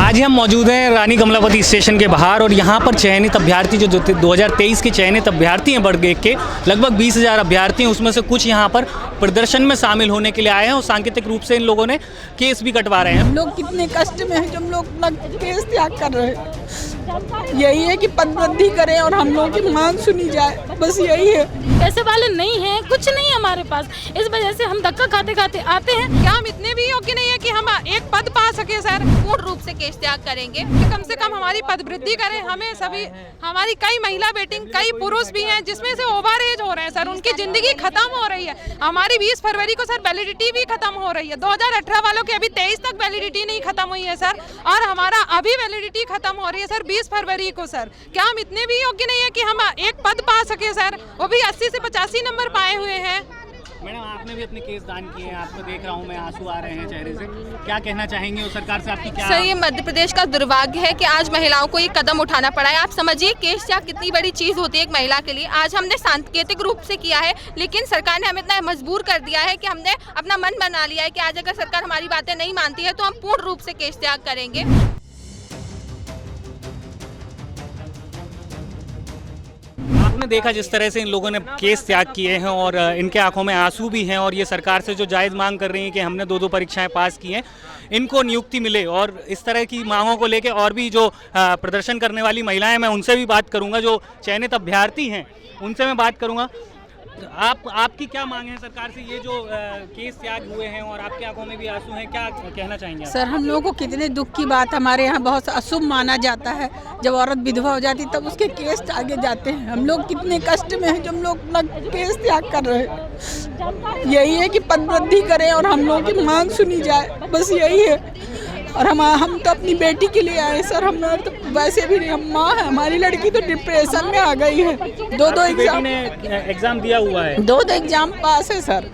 आज ही हम मौजूद हैं रानी कमलापति स्टेशन के बाहर और यहाँ पर चयनित अभ्यर्थी जो 2023 के चयनित अभ्यर्थी हैं वर्ग 1 के लगभग 20,000 अभ्यर्थी हैं, उसमें से कुछ यहाँ पर प्रदर्शन में शामिल होने के लिए आए हैं और सांकेतिक रूप से इन लोगों ने केस भी कटवा रहे हैं। हम लोग कितने कष्ट में हैं, हम लोग अपना केस त्याग कर रहे हैं। यही है कि पदवृद्धि करें और हम लोगों की मांग सुनी जाए, बस यही है। पैसे वाले नहीं हैं, कुछ नहीं हमारे पास, इस वजह से हम धक्का खाते खाते आते हैं। क्या हम इतने भी योग्य नहीं है कि हम एक पद पा सके सर? पूर्ण रूप से केस त्याग करेंगे। कम से कम हमारी पदवृद्धि करें। हमें सभी, हमारी कई महिला बेटिंग, कई पुरुष भी हैं जिसमें से ओवर एज हो रहे हैं सर, उनकी जिंदगी खत्म हो रही है। हमारी 20 फरवरी को सर वैलिडिटी भी खत्म हो रही है। 2018 वालों की अभी 23 तक वैलिडिटी नहीं खत्म हुई है सर, और हमारा अभी वैलिडिटी खत्म हो रही है सर 20 फरवरी को सर। क्या हम इतने भी योग्य नहीं है कि हम एक पद पा सके सर? वो भी 80 से 85 नंबर पाए हुए हैं। मैडम, आपने भी अपने केस दान किए हैं, आपको देख रहा हूँ मैं, आंसू आ रहे हैं चेहरे से। क्या कहना चाहेंगे और सरकार से आपकी क्या? सर, ये मध्य प्रदेश का दुर्भाग्य है कि आज महिलाओं को ये कदम उठाना पड़ा है। आप समझिए केस त्याग कितनी बड़ी चीज़ होती है एक महिला के लिए। आज हमने सांकेतिक रूप से किया है, लेकिन सरकार ने हमें इतना मजबूर कर दिया है कि हमने अपना मन बना लिया है कि आज अगर सरकार हमारी बातें नहीं मानती है तो हम पूर्ण रूप से केस त्याग करेंगे। आपने देखा जिस तरह से इन लोगों ने केस त्याग किए हैं और इनके आंखों में आंसू भी हैं और ये सरकार से जो जायज़ मांग कर रही हैं कि हमने 2-2 परीक्षाएं पास की हैं, इनको नियुक्ति मिले। और इस तरह की मांगों को लेकर और भी जो प्रदर्शन करने वाली महिलाएं, मैं उनसे भी बात करूंगा, जो चयनित अभ्यर्थी हैं उनसे मैं बात करूंगा। आपकी क्या मांग है सरकार से? ये जो केस त्याग हुए हैं और आपकी आंखों में भी आंसू हैं, क्या कहना चाहेंगे आप? सर, हम लोगों को कितने दुख की बात, हमारे यहाँ बहुत अशुभ माना जाता है। जब औरत विधवा हो जाती तब उसके केस आगे जाते हैं। हम लोग कितने कष्ट में हैं, जो हम लोग अपना केस त्याग कर रहे हैं। यही है कि पदवृद्धि करें और हम लोगों की मांग सुनी जाए, बस यही है। और हम तो अपनी बेटी के लिए आए सर। हम लोग तो वैसे भी नहीं, हम माँ है, हमारी लड़की तो डिप्रेशन में आ गई है। 2-2 एग्जाम दिया हुआ है, 2 एग्जाम पास है सर,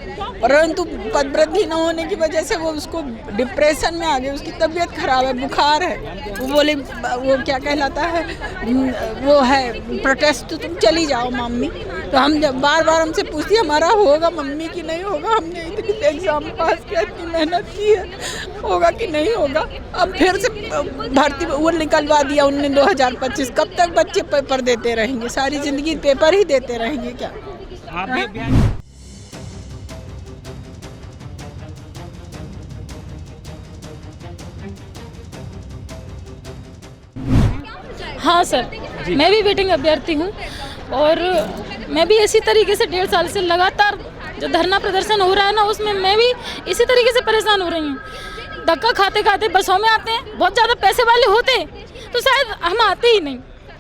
परंतु पदवृद्धि न होने की वजह से वो उसको डिप्रेशन में आ गई। उसकी तबीयत खराब है, बुखार है। वो बोले, वो क्या कहलाता है, वो है प्रोटेस्ट, तो तुम चली जाओ मम्मी। तो हम जब बार बार हमसे पूछती हमारा होगा मम्मी कि नहीं होगा, हमने इतनी एग्जाम पास किया, इतनी मेहनत की है, होगा कि नहीं होगा। अब फिर से भर्ती वो निकलवा दिया उनने 2025। कब तक बच्चे पेपर देते रहेंगे? सारी जिंदगी पेपर ही देते रहेंगे क्या? आप भी हाँ सर, मैं भी वेटिंग अभ्यर्थी हूँ और मैं भी इसी तरीके से 1.5 साल से लगातार जो धरना प्रदर्शन हो रहा है ना, उसमें मैं भी इसी तरीके से परेशान हो रही हूँ। धक्का खाते खाते बसों में आते हैं। बहुत ज़्यादा पैसे वाले होते तो शायद हम आते ही नहीं।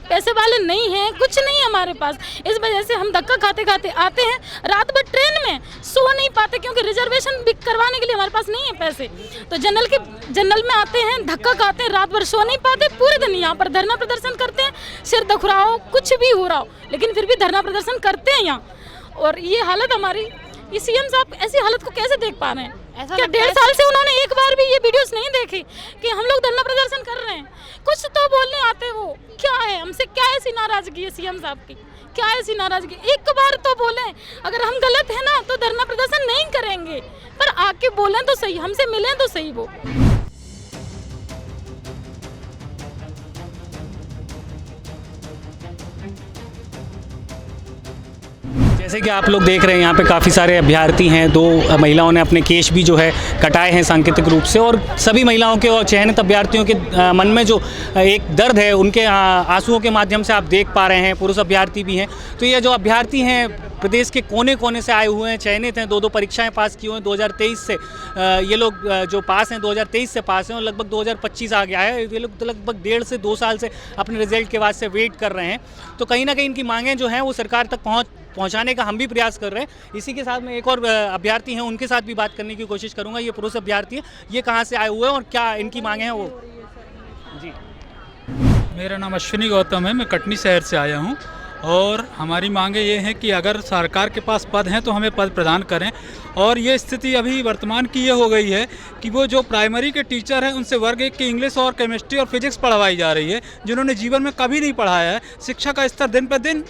पैसे वाले नहीं हैं, कुछ नहीं हमारे पास, इस वजह से हम धक्का खाते खाते आते हैं। रात भर ट्रेन में सो नहीं पाते क्योंकि रिजर्वेशन भी करवाने के लिए हमारे पास नहीं है पैसे। तो जनरल में आते हैं, धक्का खाते हैं, रात भर सो नहीं पाते, पूरे दिन यहाँ पर धरना प्रदर्शन करते हैं। सिर दुख रहा हो, कुछ भी हो रहा हो, लेकिन फिर भी धरना प्रदर्शन करते हैं यहाँ। और ये हालत हमारी, ये सीएम साहब ऐसी हालत को कैसे देख पा रहे हैं? क्या 1.5 साल से उन्होंने एक बार भी ये वीडियोस नहीं देखी कि हम लोग धरना प्रदर्शन कर रहे हैं? कुछ तो बोलने आते, वो क्या है, हमसे क्या ऐसी नाराजगी है सीएम साहब की? क्या ऐसी नाराजगी? एक बार तो बोलें, अगर हम गलत है ना तो धरना प्रदर्शन नहीं करेंगे, पर आके बोलें तो सही, हमसे मिलें तो सही। वो जैसे कि आप लोग देख रहे हैं यहाँ पे काफ़ी सारे अभ्यर्थी हैं। 2 महिलाओं ने अपने केस भी जो है कटाए हैं सांकेतिक रूप से, और सभी महिलाओं के और चयनित अभ्यर्थियों के मन में जो एक दर्द है उनके आंसुओं के माध्यम से आप देख पा रहे हैं। पुरुष अभ्यर्थी भी हैं। तो ये जो अभ्यर्थी हैं प्रदेश के कोने कोने से आए हुए हैं, चयनित हैं, 2-2 परीक्षाएं पास की हुई हैं 2023 से। ये लोग जो पास हैं 2023 से पास हैं और लगभग 2025 आ गया है। ये लोग लगभग 1.5 से 2 साल से अपने रिजल्ट के बाद से वेट कर रहे हैं। तो कहीं ना कहीं इनकी मांगें जो हैं वो सरकार तक पहुंचाने का हम भी प्रयास कर रहे हैं। इसी के साथ में एक और अभ्यर्थी हैं, उनके साथ भी बात करने की कोशिश करूंगा। ये पुरुष अभ्यर्थी हैं, ये कहाँ से आए हुए हैं और क्या इनकी मांगे हैं वो? जी, मेरा नाम अश्विनी गौतम है, मैं कटनी शहर से आया हूँ। और हमारी मांगे ये हैं कि अगर सरकार के पास पद हैं तो हमें पद प्रदान करें। और ये स्थिति अभी वर्तमान की ये हो गई है कि वो जो प्राइमरी के टीचर हैं उनसे वर्ग 1 की इंग्लिश और केमिस्ट्री और फिजिक्स पढ़वाई जा रही है, जिन्होंने जीवन में कभी नहीं पढ़ाया है। शिक्षा का स्तर दिन पर दिन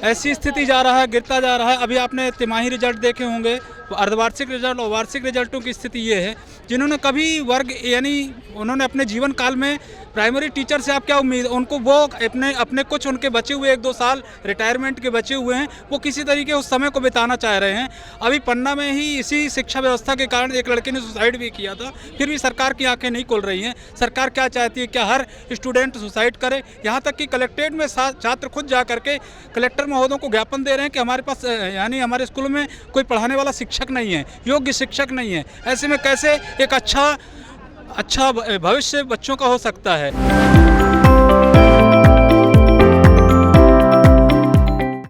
ऐसी स्थिति जा रहा है, गिरता जा रहा है। अभी आपने तिमाही रिजल्ट देखे होंगे, अर्धवार्षिक रिजल्ट और वार्षिक रिजल्टों की स्थिति ये है। जिन्होंने कभी वर्ग यानी उन्होंने अपने जीवन काल में प्राइमरी टीचर से आप क्या उम्मीद, उनको वो अपने कुछ उनके बचे हुए 1-2 साल रिटायरमेंट के बचे हुए हैं, वो किसी तरीके उस समय को बिताना चाह रहे हैं। अभी पन्ना में ही इसी शिक्षा व्यवस्था के कारण एक लड़के ने सुसाइड भी किया था, फिर भी सरकार की आंखें नहीं खुल रही हैं। सरकार क्या चाहती है, क्या हर स्टूडेंट सुसाइड करे? यहाँ तक कि कलेक्ट्रेट में छात्र खुद जा करके कलेक्टर महोदयों को ज्ञापन दे रहे हैं कि हमारे पास यानी हमारे स्कूल में कोई पढ़ाने वाला शिक्षक नहीं है, योग्य शिक्षक नहीं है। ऐसे में कैसे एक अच्छा भविष्य बच्चों का हो सकता है?